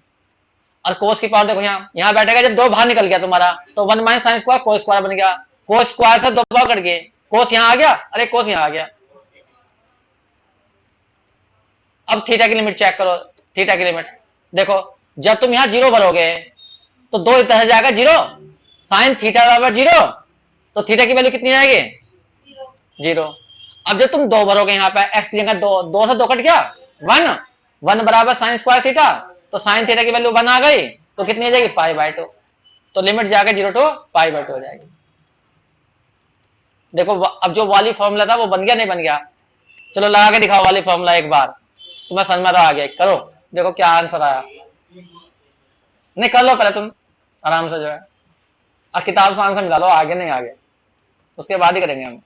और कोस की पावर देखो यहाँ बैठेगा, जब 2 बाहर निकल गया तुम्हारा तो 1 minus sine square cos square बन गया, कोस स्क्वायर से 2 पावर कट गए, कोस यहाँ आ गया, अरे कोस यहाँ आ गया। अब थीटा की लिमिट चेक करो, थीटा की लिमिट देखो, जब तुम यहाँ 0 भरोगे तो 2 इधर जाएगा 0, साइन थीटा बराबर 0, तो थीटा की वैल्यू कितनी आएगी 0। अब जब तुम 2 भरोगे यहाँ पे एक्स की जगह 2, 2 से 2 कट गया 1, 1 बराबर साइन स्क्वायर थीटा, तो साइन थीटा की वैल्यू 1 आ गई तो कितनी आ जाएगी π/2, तो लिमिट जाकर 0 to π/2 हो जाएगी। देखो अब जो वाली फॉर्मूला था वो बन गया नहीं बन गया, चलो लगा के दिखाओ वाली फॉर्मूला एक बार, तुम्हें समझ में आ गया, करो देखो क्या आंसर आया। नहीं कर लो पहले तुम आराम से जो है, और किताब से आंसर मिला लो, आगे नहीं आगे, उसके बाद ही करेंगे हम।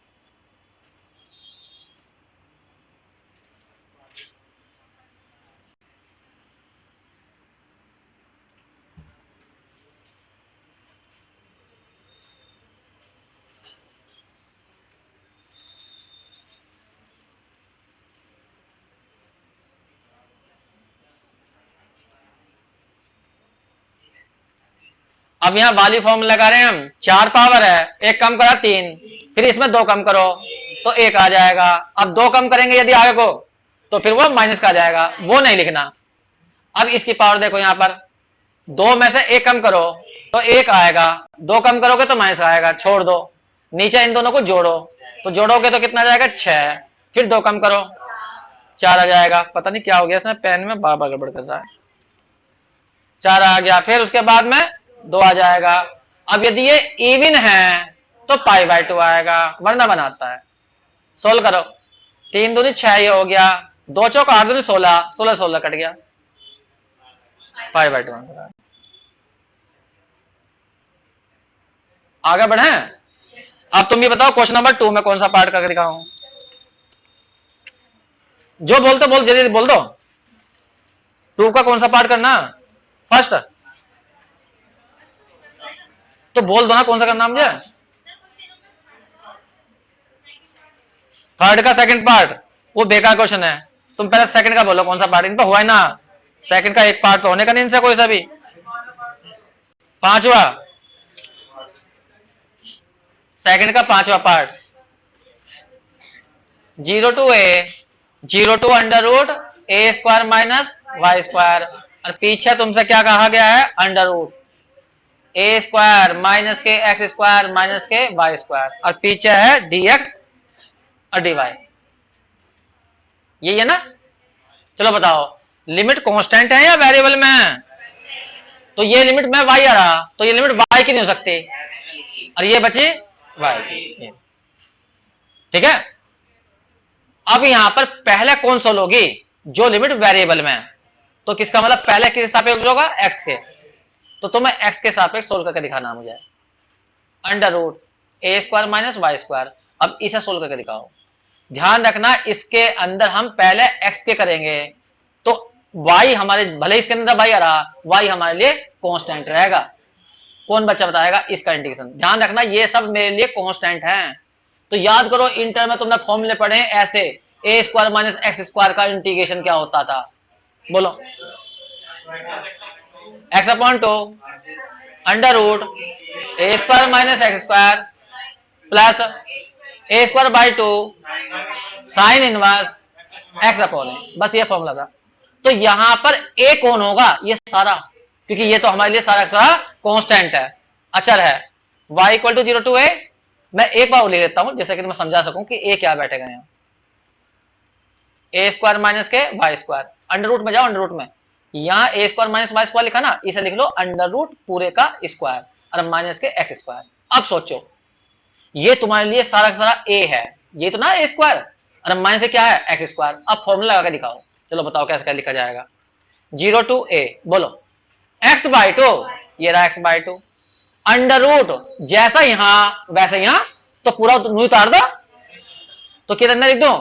अब यहाँ वाली फॉर्मूला लगा रहे हैं हम, 4 पावर है, एक कम करा 3, फिर इसमें 2 कम करो तो 1 आ जाएगा। अब 2 कम करेंगे यदि आगे को तो फिर वो माइनस का आ जाएगा, वो नहीं लिखना। अब इसकी पावर देखो यहाँ पर, 2 में से 1 कम करो तो 1 आएगा, 2 कम करोगे तो माइनस आएगा, छोड़ दो, नीचे इन दोनों को जोड़ो, तो जोड़ोगे तो कितना आ जाएगा 6, फिर 2 कम करो 4 आ जाएगा। पता नहीं क्या हो गया इसमें, पेन में बार बार गड़बड़ कर रहा है, 4 आ गया, फिर उसके बाद में 2 आ जाएगा। अब यदि ये इवन है तो π/2 आएगा, वरना बनाता है। सोल्व करो, 3 दूनी 6 ये हो गया, 2 चौक 8 दूनी 16, 16 16 कट गया, π/2 आंसर। आगे बढ़े, अब तुम भी बताओ क्वेश्चन नंबर 2 में कौन सा पार्ट करके दिखाऊं, जो बोलते बोल जल्दी बोल दो, 2 का कौन सा पार्ट करना, फर्स्ट तो बोल दो ना कौन सा करना मुझे, थर्ड का सेकंड पार्ट वो बेकार क्वेश्चन है, तुम पहले सेकंड का बोलो कौन सा पार्ट, इन पर हुआ है ना, सेकंड का एक पार्ट तो होने का नहीं इनसे कोई सा भी। 5वां, सेकंड का 5वां part, 0 to a 0 to √a² minus y², और पीछे तुमसे क्या कहा गया है, √a² माइनस के x² माइनस के y², और पीछे है dx और dy, यही है ना। चलो बताओ लिमिट कांस्टेंट है या वेरिएबल में, तो ये लिमिट में y आ रहा तो ये लिमिट y की नहीं हो सकती, और ये बची y की, ठीक है। अब यहां पर पहले कौन सोल्व होगी, जो लिमिट वेरिएबल में, तो किसका मतलब पहले किस सापेक्ष होगा, x के, तो तुम्हें x के सापेक्ष सोल्व करके दिखाना मुझे, √a² माइनस y²। अब इसे सोल्व करके दिखाओ, ध्यान रखना इसके अंदर हम पहले x के करेंगे तो y हमारे, भले इसके अंदर y आ रहा, y हमारे लिए कांस्टेंट रहेगा। कौन बच्चा बताएगा इसका इंटीग्रेशन, ध्यान रखना ये सब मेरे लिए कांस्टेंट हैं, तो याद करो इंटर में तुमने फॉर्मूले पढ़े ऐसे, a² माइनस x² का इंटीग्रेशन क्या होता था, बोलो, x/2 √a² minus x² plus a²/2 sine inverse x/a, बस ये फॉर्मूला था। तो यहां पर a कौन होगा, ये सारा, क्योंकि ये तो हमारे लिए सारा कांस्टेंट है, अचर है, y = 0 to a। मैं एक बार ले लेता हूं जैसे कि मैं समझा सकूं कि a क्या बैठेगा यहाँ, a² माइनस के y², अंडर रूट में जाओ, अंडर रूट में, यहाँ a² माइनस y² लिखा ना, इसे लिख लो अंडर रूट पूरे का स्क्वायर और माइनस के x²। अब सोचो ये तुम्हारे लिए सारा का सारा a है, ये तो ना a² और माइनस से क्या है x²। अब फॉर्मूला लगा के दिखाओ, चलो बताओ कैसे क्या लिखा जाएगा। 0 to a, बोलो x/2, ये रहा x/2 अंडर रूट जैसा यहां वैसे यहां, तो पूरा नू उतार दो, तो कितना लिख दो,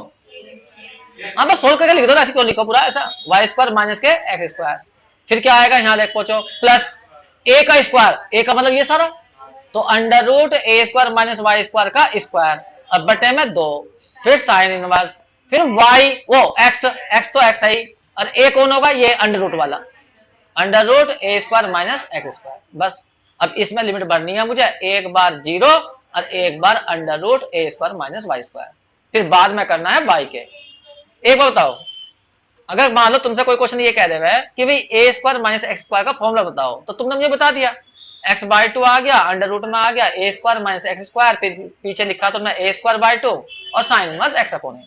हाँ बस सोल्व करके लिख दो, ऐसे क्यों लिखो पूरा ऐसा, y² माइनस के x², फिर क्या आएगा यहां देख पहुंचो प्लस a का स्क्वायर, a का मतलब ये सारा, तो under root a² minus y² का स्क्वायर, अब बटे में 2, फिर साइन इनवर्स, फिर y वो x तो x है, और a कौन होगा, ये अंडर रूट वाला, under root a² minus x², बस अब इसमें लिमिट बढ़नी है मुझे, एक बार 0 और एक बार under root a² minus y², फिर बाद में करना है y के। एक बार बताओ, अगर मान लो तुमसे कोई क्वेश्चन ये कह दे कि भाई a² माइनस x² का फॉर्मूला बताओ, तो तुमने मुझे बता दिया x/2 आ गया, अंडर रूट में आ गया a² माइनस x², फिर पीछे लिखा तो मैं a²/2 और sine inverse x upon a।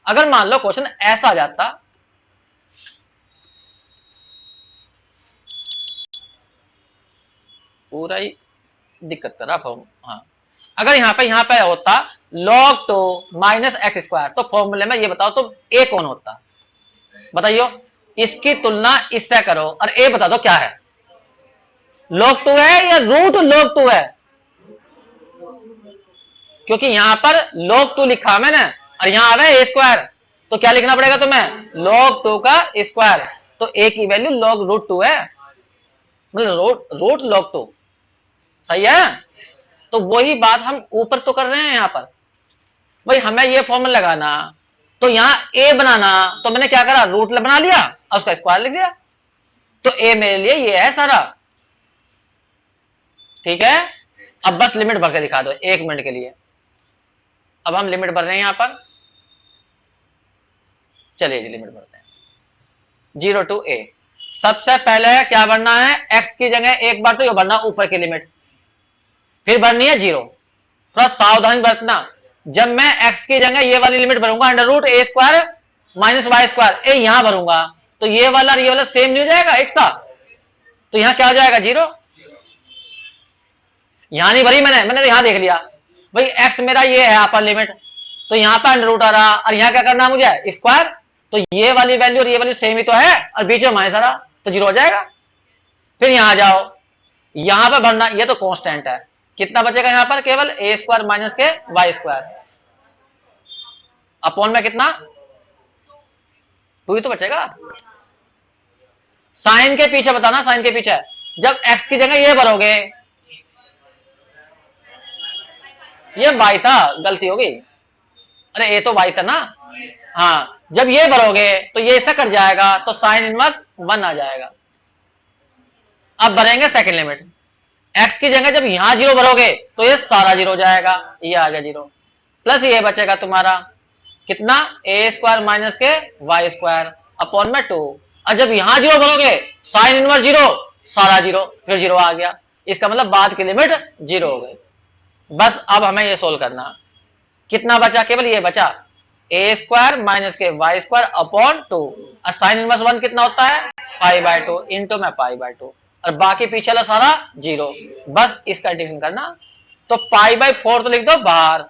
अगर मान लो क्वेश्चन ऐसा आ जाता, पूरा ही दिक्कत कर रहा, हाँ अगर यहाँ पे होता log2 माइनस x², तो फॉर्मूले में ये बताओ तो a कौन होता, बताइयो, इसकी तुलना इससे करो और a बता दो क्या है, log2 है या रूट log2 है, क्योंकि यहां पर log2 लिखा मैंने और यहां आ रहा है a², तो क्या लिखना पड़ेगा तुम्हें, log2 का स्क्वायर, तो a की वैल्यू log√2 है, मतलब रूट log2, सही है। तो वही बात हम ऊपर तो कर रहे हैं, यहां पर भाई हमें ये फॉर्मूला लगाना, तो यहां a बनाना, तो मैंने क्या करा, रूट बना लिया और उसका स्क्वायर लिख दिया, तो a मेरे लिए ये है सारा, ठीक है। अब बस लिमिट भर के दिखा दो 1 मिनट के लिए, अब हम लिमिट भर रहे हैं यहां पर, चलिए जी लिमिट भरते हैं, 0 to a, सबसे पहले क्या भरना है, x की जगह एक बार तो ये भरना ऊपर की लिमिट, फिर भरनी है 0, थोड़ा सावधानी बरतना, जब मैं x की जगह ये वाली लिमिट भरूंगा under root a² minus y², ए यहां भरूंगा, तो ये वाला सेम नहीं हो जाएगा एक साथ, तो यहां क्या हो जाएगा 0, यहां नहीं भरी मैंने तो यहां देख लिया भाई x मेरा ये है अपर लिमिट, तो यहां पर अंडर रूट आ रहा, और यहां क्या करना है मुझे, स्क्वायर, तो ये वाली वैल्यू और ये वाली सेम ही तो है, और बीच में माइनस आ रहा, तो 0 हो जाएगा। फिर यहां जाओ, यहां पर भरना, ये तो कांस्टेंट है, कितना बचेगा यहां पर, केवल a² माइनस के y², अपॉन में कितना 2 ही तो बचेगा, साइन के पीछे बताना, साइन के पीछे, जब x की जगह ये भरोगे, ये y था, गलती होगी, अरे ये तो y था ना, हाँ जब ये भरोगे तो ये ऐसा कट जाएगा, तो साइन इनवर्स 1 आ जाएगा। अब भरेंगे सेकंड लिमिट, x की जगह जब यहां 0 भरोगे तो ये सारा 0 हो जाएगा, ये आ गया 0, प्लस ये बचेगा तुम्हारा कितना, a² माइनस के y² अपॉन में 2, और जब यहां 0 भरोगे साइन इनवर्स 0, सारा 0, फिर 0 आ गया, इसका मतलब बाद की लिमिट 0 हो गई। बस अब हमें ये सोल्व करना, कितना बचा, केवल ये बचा a² माइनस के y² अपॉन 2, और साइन इनवर्स 1 कितना होता है, π/2 इंटू में π/2, और बाकी पीछे वाला सारा 0, बस इसका एडिशन करना, तो π/4 तो लिख दो बाहर,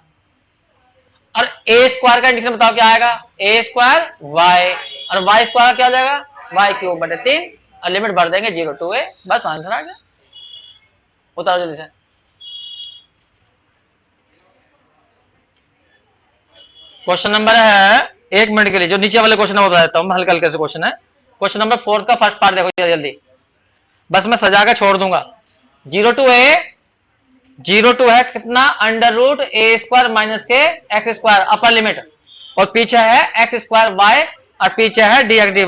और a² का एडिशन बताओ क्या आएगा, a² y, और y² क्या हो जाएगा, y³/3, और लिमिट भर देंगे 0 to a, बस आंसर आ गया, उतारो जल्दी से। क्वेश्चन नंबर है, 1 मिनट के लिए जो नीचे वाले क्वेश्चन बता देता हूं, हल्का हल्का से क्वेश्चन है, क्वेश्चन नंबर 4 का फर्स्ट पार्ट देखो जल्दी, बस मैं सजा के छोड़ दूंगा। 0 to a, 0 to है कितना, अंडर रूट a² माइनस के x² अपर लिमिट, और पीछे है x² y, और पीछे है dx dy,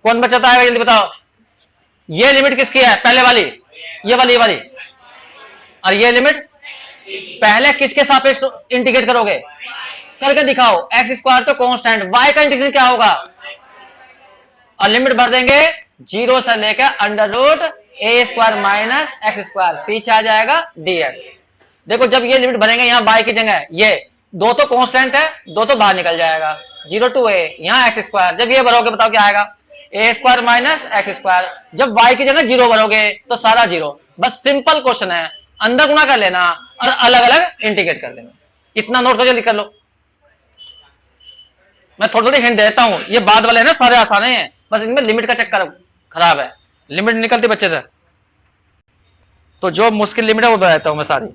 कौन बचाता है जल्दी बताओ, ये लिमिट किसकी है, पहले वाली, ये वाली, और ये लिमिट पहले किसके सापेक्ष इंटीग्रेट करोगे, करके दिखाओ, x² तो कांस्टेंट, y का इंटीग्रेशन क्या होगा, और लिमिट भर देंगे 0 से लेकर under root a² minus x², पीछे आ जाएगा dx। देखो जब ये लिमिट भरेंगे यहाँ y की जगह, ये 2 तो कांस्टेंट है, 2 तो बाहर निकल जाएगा, 0 to a, यहाँ x², जब ये भरोगे बताओ क्या आएगा, a² माइनस x², जब y की जगह 0 भरोगे तो सारा 0, बस सिंपल क्वेश्चन है, अंदर गुणा कर लेना और अलग अलग इंटीग्रेट कर लेना, इतना नोट कर जल्दी कर लो। मैं थोड़ी थोड़ी हिंट देता हूं, ये बाद वाले है ना सारे आसान हैं, बस इनमें लिमिट का चक्कर खराब है, लिमिट निकलती बच्चे से, तो जो मुश्किल लिमिट है वो बताता हूं मैं सारी।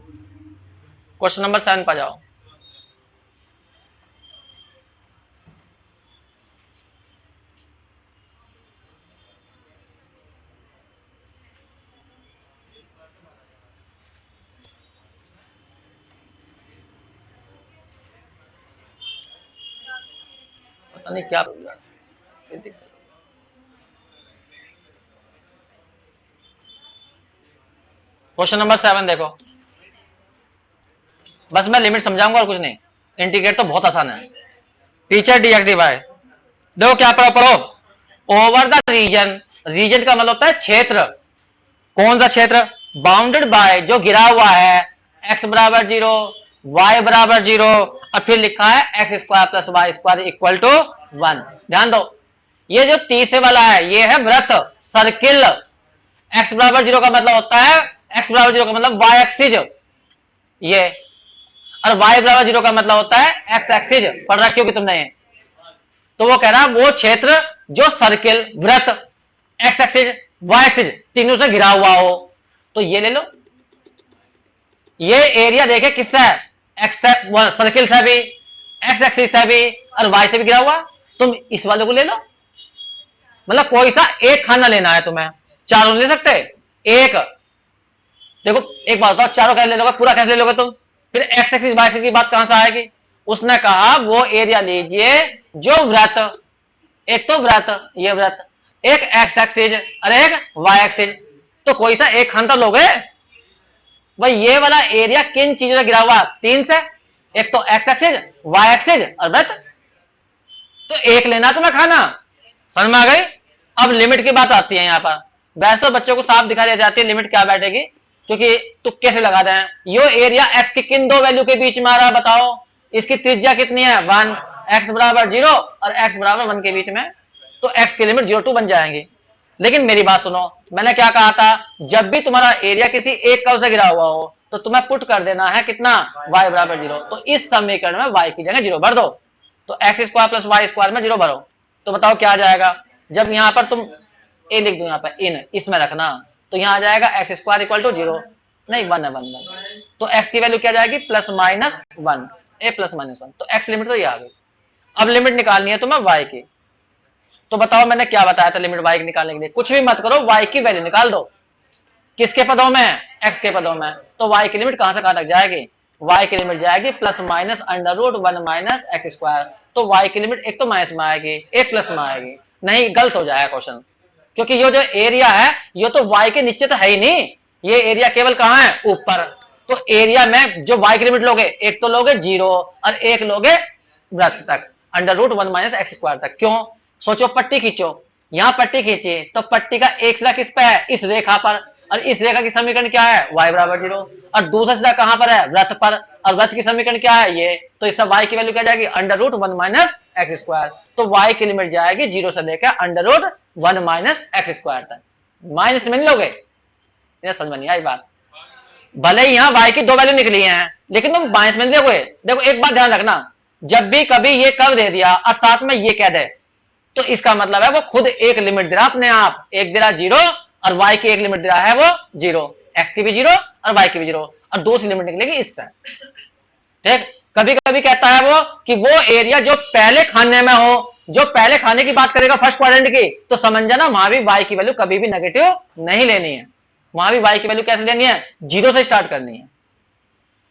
क्वेश्चन नंबर 7 पर जाओ। पता नहीं क्या क्वेश्चन नंबर 7 देखो, बस मैं लिमिट समझाऊंगा और कुछ नहीं, इंटीग्रेट तो बहुत आसान है। टीचर डीएक्टिवाई, देखो क्या पढ़ो पढ़ो, ओवर द रीजन, रीजन का मतलब होता है क्षेत्र, कौन सा क्षेत्र, बाउंडेड बाय, जो घिरा हुआ है, x बराबर 0, y बराबर 0, और फिर लिखा है x square plus y square equal to 1। ध्यान दो, ये जो तीसरे वाला है ये है वृत्त, सर्किल। x बराबर 0 का मतलब होता है, x बराबर 0 का मतलब y एक्सिस, ये, और y बराबर 0 का मतलब होता है x एक्सिस, पढ़ रखी होगी तुमने ये। तो वो कह रहा है वो क्षेत्र जो सर्किल, वृत्त, एक्स एक्सिस, वाई एक्सिस तीनों से घिरा हुआ हो, तो ये ले लो, ये एरिया देखे किससे है, एक्स सर्किल से भी, एक्स एक्सिस से भी, और वाई से भी घिरा हुआ, तुम इस वाले को ले लो, मतलब कोई सा एक खाना लेना है तुम्हें, चारों ले सकते, एक, देखो एक बात बताओ, चारों कैसे ले लोगे, पूरा कैसे ले लोगे तुम, फिर एक्स एक्सिस वाई एक्सिस की बात कहां से आएगी। उसने कहा वो एरिया लीजिए जो वृत्त, एक तो वृत्त, ये वृत्त, एक एक्स एक्सिस और एक वाई एक्सिस, तो कोई सा एक खान तो लोगे भाई। ये वाला एरिया किन चीजों से गिरा हुआ, तीन से, एक तो एक्स एक्सिस, वाई एक्सिस और वृत्त, तो एक लेना तुम्हें खाना, समझ में आ गई। अब लिमिट की बात आती है यहाँ पर, वैसे तो बच्चों को साफ दिखाई जाती है लिमिट क्या बैठेगी, क्योंकि तुक्के से लगा दें, यो एरिया एक्स के किन दो वैल्यू के बीच में आ रहा है बताओ, इसकी त्रिज्या कितनी है 1, एक्स बराबर 0 और एक्स बराबर 1 के बीच में, तो एक्स की लिमिट 0 to 1 जाएंगी। लेकिन मेरी बात सुनो, मैंने क्या कहा था, जब भी तुम्हारा एरिया किसी एक कर्व से गिरा हुआ हो तो तुम्हें पुट कर देना है कितना, y बराबर 0, तो इस समीकरण में y की जगह 0 भर दो, तो x square plus y square में 0 भरो, तो बताओ क्या आ जाएगा। जब यहां पर तुम ए लिख दो, यहाँ पर इन इसमें रखना, तो यहाँ आ जाएगा एक्स स्क्वायर इक्वल टू 0, नहीं 1 है 1, तो एक्स की वैल्यू क्या जाएगी प्लस माइनस 1, ए प्लस माइनस 1, तो एक्स लिमिट तो ये आ गई। अब लिमिट निकालनी है तुम्हें y की, तो बताओ मैंने क्या बताया था लिमिट y की निकालने के लिए, कुछ भी मत करो, y की वैल्यू निकाल दो, किसके पदों में, x के पदों में, तो y की लिमिट कहां से कहां तक जाएगी, y की लिमिट जाएगी plus minus under root 1 minus x square, तो y की लिमिट एक तो माइनस में आएगी एक प्लस में आएगी, नहीं गलत हो जाएगा क्वेश्चन, क्योंकि ये जो एरिया है ये तो y के नीचे तो है ही नहीं, ये एरिया केवल कहां है ऊपर, तो एरिया में जो y की लिमिट लोगे, एक तो लोगे 0 और एक लोगे वृत्त तक, under root 1 minus x square तक। क्यों, सोचो पट्टी खींचो, यहां पट्टी खींची तो पट्टी का एक सिरा किस पे है, इस रेखा पर, और इस रेखा की समीकरण क्या है y बराबर 0, और दूसरा सिरा कहां पर है वृत्त पर, और वृत्त की समीकरण क्या है ये, तो इस y की वैल्यू क्या जाएगी under root 1 minus x square, तो y की लिमिट जाएगी 0 से लेकर under root 1 minus x square तक, माइनस में नहीं लोगे, ये समझ में नहीं आई बात। भले ही यहाँ y की दो वैल्यू निकली हैं लेकिन तुम माइनस में देखोगे, देखो एक बात ध्यान रखना, जब भी कभी ये कर दे दिया और साथ में ये कह दे, तो इसका मतलब है वो खुद एक लिमिट दे रहा अपने आप, एक दे रहा 0 और y की एक लिमिट दे रहा है वो 0, x की भी 0 और y की भी 0, और दूसरी लिमिट निकलेगी इससे, ठीक। कभी कभी कहता है वो कि वो एरिया जो पहले खाने में हो, जो पहले खाने की बात करेगा फर्स्ट क्वाड्रेंट की, तो समझ जाना वहां भी y की वैल्यू कभी भी नेगेटिव नहीं लेनी है, वहां भी y की वैल्यू कैसे लेनी है, 0 से स्टार्ट करनी है,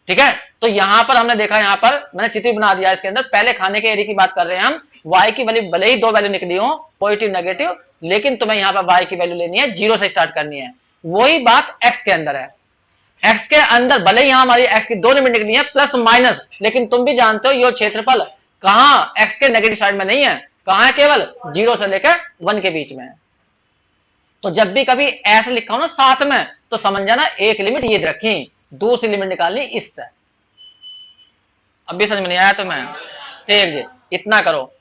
ठीक है। तो यहां पर हमने देखा, यहां पर मैंने चित्र बना दिया, इसके अंदर पहले खाने के एरिया की बात कर रहे हैं हम, y की वैल्यू भले ही दो वैल्यू निकली हो पॉजिटिव नेगेटिव, लेकिन तुम्हें यहां पर y की वैल्यू लेनी है 0 से स्टार्ट करनी है, वही बात x के अंदर है, x के अंदर भले ही यहां हमारी x की दो लिमिट निकली है प्लस माइनस, लेकिन तुम भी जानते हो ये क्षेत्रफल कहां x के नेगेटिव साइड में नहीं है, कहां है, केवल 0 से लेकर 1 के बीच में है, तो जब भी कभी ऐसे लिखा हो ना साथ में, तो समझ जाना एक लिमिट ये रखी, दूसरी लिमिट निकालनी इससे। अब भी समझ में नहीं आया तो मैं, ठीक जी, इतना करो।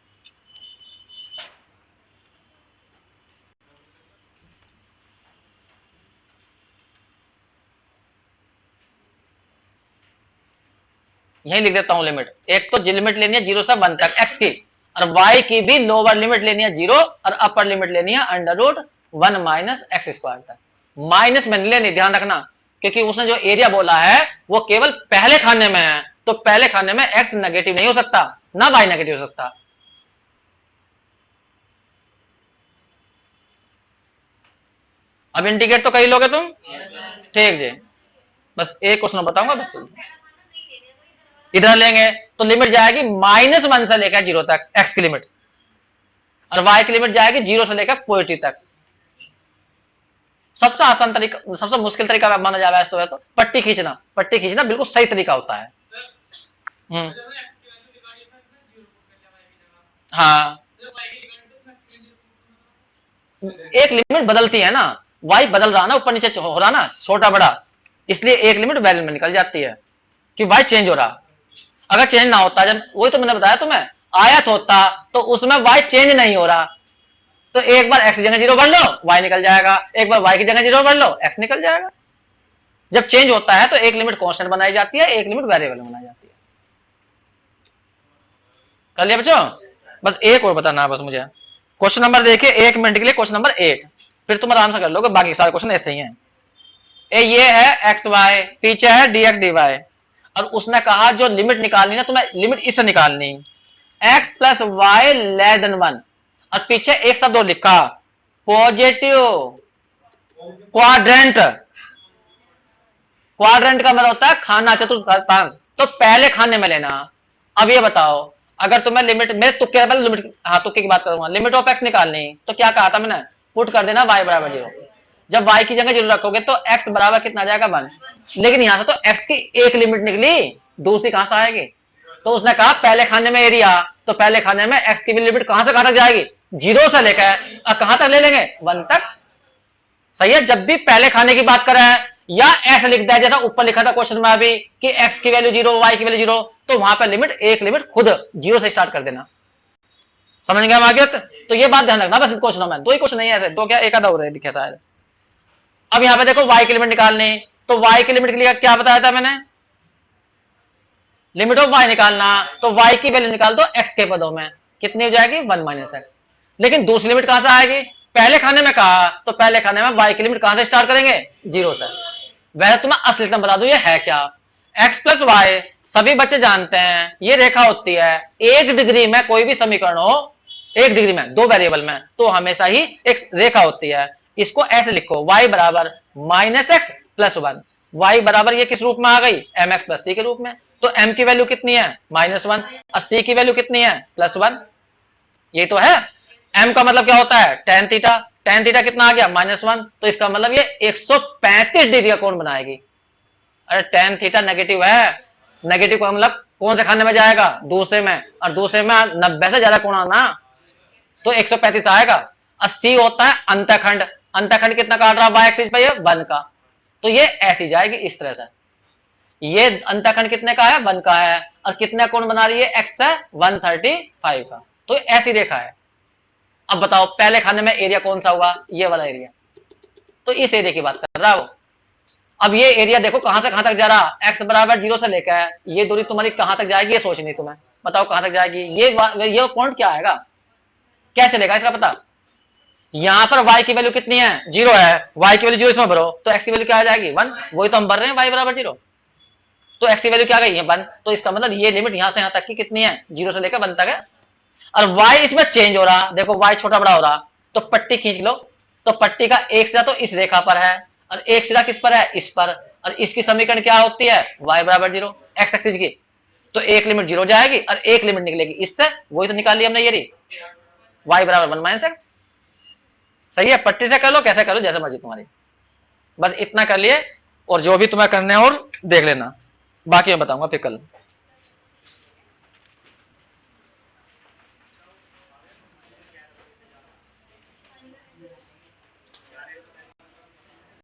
यही लिख देता हूं लिमिट, एक तो लिमिट लेनी है 0 से 1 तक एक्स की, और y की भी लोअर लिमिट लेनी है 0 और अपर लिमिट लेनी है √1 माइनस एक्स स्क्वायर तक। माइनस में नहीं लेनी, ध्यान रखना, क्योंकि उसने जो एरिया बोला है वो केवल पहले खाने में है, तो पहले खाने में x नेगेटिव नहीं हो सकता ना y नेगेटिव हो सकता। अब इंटीग्रेट तो कर ही लोगे तुम, ठीक जी। बस एक क्वेश्चन बताऊंगा बस। इधर लेंगे तो लिमिट जाएगी -1 से लेकर 0 तक x की लिमिट, और y की लिमिट जाएगी 0 से लेकर पॉजिटिव तक। सबसे आसान तरीका, सबसे मुश्किल तरीका माना जा रहा है तो पट्टी खींचना, पट्टी खींचना बिल्कुल सही तरीका होता है। हाँ, एक लिमिट बदलती है ना, y बदल रहा ना, ऊपर नीचे हो रहा ना, छोटा बड़ा, इसलिए एक लिमिट वैल्यू में निकल जाती है कि y चेंज हो रहा। अगर चेंज ना होता, जब वही तो मैंने बताया तुम्हें, आयत होता तो उसमें y चेंज नहीं हो रहा, तो एक बार x की जगह 0 भर लो y निकल जाएगा, एक बार y की जगह 0 भर लो x निकल जाएगा। जब चेंज होता है तो एक लिमिट कांस्टेंट बनाई जाती है, एक लिमिट वेरिएबल बनाई जाती है। कर लिया बच्चों? बस एक और बताना बस मुझे। क्वेश्चन नंबर देखिए 1 मिनट के लिए, क्वेश्चन नंबर 8, फिर तुम आराम से कर लोगे, बाकी सारे क्वेश्चन ऐसे ही हैं। ये है एक्स वाई, पीछे है dx dy, और उसने कहा जो लिमिट निकालनी ना तुम्हें, लिमिट इससे निकालनी, x plus y less than 1, और पीछे एक शब्द और लिखा पॉजिटिव क्वाड्रेंट। क्वाड्रेंट का मतलब होता है खाना चतुर्थांश, तो पहले खाने में लेना। अब ये बताओ, अगर तुम्हें लिमिट, मैं तुक्के पहले लिमिट, हाँ तुक्के की बात करूंगा, लिमिट ऑफ एक्स निकालनी, तो क्या कहा था मैंने, पुट कर देना y बराबर 0। जब y की जगह 0 रखोगे तो x बराबर कितना आ जाएगा 1, लेकिन यहां से तो x की एक लिमिट निकली, दूसरी कहां से आएगी, तो उसने कहा पहले खाने में एरिया, तो पहले खाने में x की भी लिमिट कहां से कहां तक जाएगी, 0 से लेकर कहां तक ले लेंगे 1 तक। सही है, जब भी पहले खाने की बात करें या ऐसे लिखता है जैसा ऊपर लिखा था क्वेश्चन में अभी कि x की वैल्यू 0 y की वैल्यू 0, तो वहां पर लिमिट, एक लिमिट खुद 0 से स्टार्ट कर देना। समझ गया आगे? तो ये बात ध्यान रखना बस क्वेश्चनों में, दो ही क्वेश्चन नहीं है ऐसे, दो क्या एक आधा हो रहा है दिखे शायद। अब यहां पे देखो y की लिमिट निकालनी, तो y की लिमिट के लिए क्या बताया था मैंने, लिमिट ऑफ y निकालना, तो y की वैल्यू निकाल दो x के पदों में, कितनी हो जाएगी 1 माइनस x। लेकिन दूसरी लिमिट कहां से आएगी, पहले खाने में कहा, तो पहले खाने में y की लिमिट कहां से स्टार्ट करेंगे 0 से। वैसे तुम्हें असली बता दूं ये है क्या, x प्लस वाई, सभी बच्चे जानते हैं ये रेखा होती है, 1 डिग्री में कोई भी समीकरण हो, 1 डिग्री में दो वेरिएबल में, तो हमेशा ही एक रेखा होती है। इसको ऐसे लिखो y बराबर -x प्लस 1, y बराबर ये किस रूप में आ गई, mx प्लस c के रूप में, तो m की वैल्यू कितनी है -1 और c की वैल्यू कितनी है +1, ये तो है। m का मतलब क्या होता है tan थीटा, tan थीटा कितना आ गया -1, तो इसका मतलब ये 135 डिग्री का कोण बनाएगी। अरे tan थीटा नेगेटिव है, नेगेटिव का मतलब कौन से खाने में जाएगा, दूसरे में, और दूसरे में 90 से ज्यादा कोण आना, तो 135 आएगा। और c होता है अंतखंड, अंतखंड कितना काट रहा है y एक्सिस पे, ये 1 का, तो ये ऐसी जाएगी इस तरह से। ये अंतखंड कितने का है 1 का है, और कितने कोण बना रही है x है 135 का, तो ऐसी रेखा है। अब बताओ पहले खाने में एरिया कौन सा हुआ, ये वाला एरिया, तो इस एरिया की बात कर रहा है वो। अब ये एरिया देखो कहां से कहां तक जा रहा, x बराबर 0 से लेकर ये दूरी तुम्हारी कहां तक जाएगी, ये सोचनी तुम्हें, बताओ कहां तक जाएगी, ये पॉइंट क्या आएगा, कैसे लेगा इसका पता। यहां पर y की वैल्यू कितनी है 0 है, y की वैल्यू 0 इसमें भरो, तो x की वैल्यू क्या आ जाएगी 1, वही तो हम भर रहे हैं y बराबर 0, तो x की वैल्यू क्या आ गई है 1, तो इसका मतलब ये लिमिट यहां से यहां तक की कितनी है 0 से लेकर 1 तक है। और y इसमें चेंज हो रहा, देखो y छोटा बड़ा हो रहा, तो पट्टी खींच लो, तो पट्टी का एक सिरा तो इस रेखा पर है और एक सिरा किस पर है इस पर, और इसकी समीकरण क्या होती है y बराबर 0 x एक्सिस की, तो एक लिमिट 0 जाएगी और एक लिमिट निकलेगी इससे, वही तो निकाल लिया हमने, ये रही y बराबर 1 माइनस एक्स। सही है, पट्टी से कर लो कैसे कर लो जैसे मर्जी तुम्हारी, बस इतना कर लिए, और जो भी तुम्हें करने और देख लेना, बाकी मैं बताऊंगा फिर कल।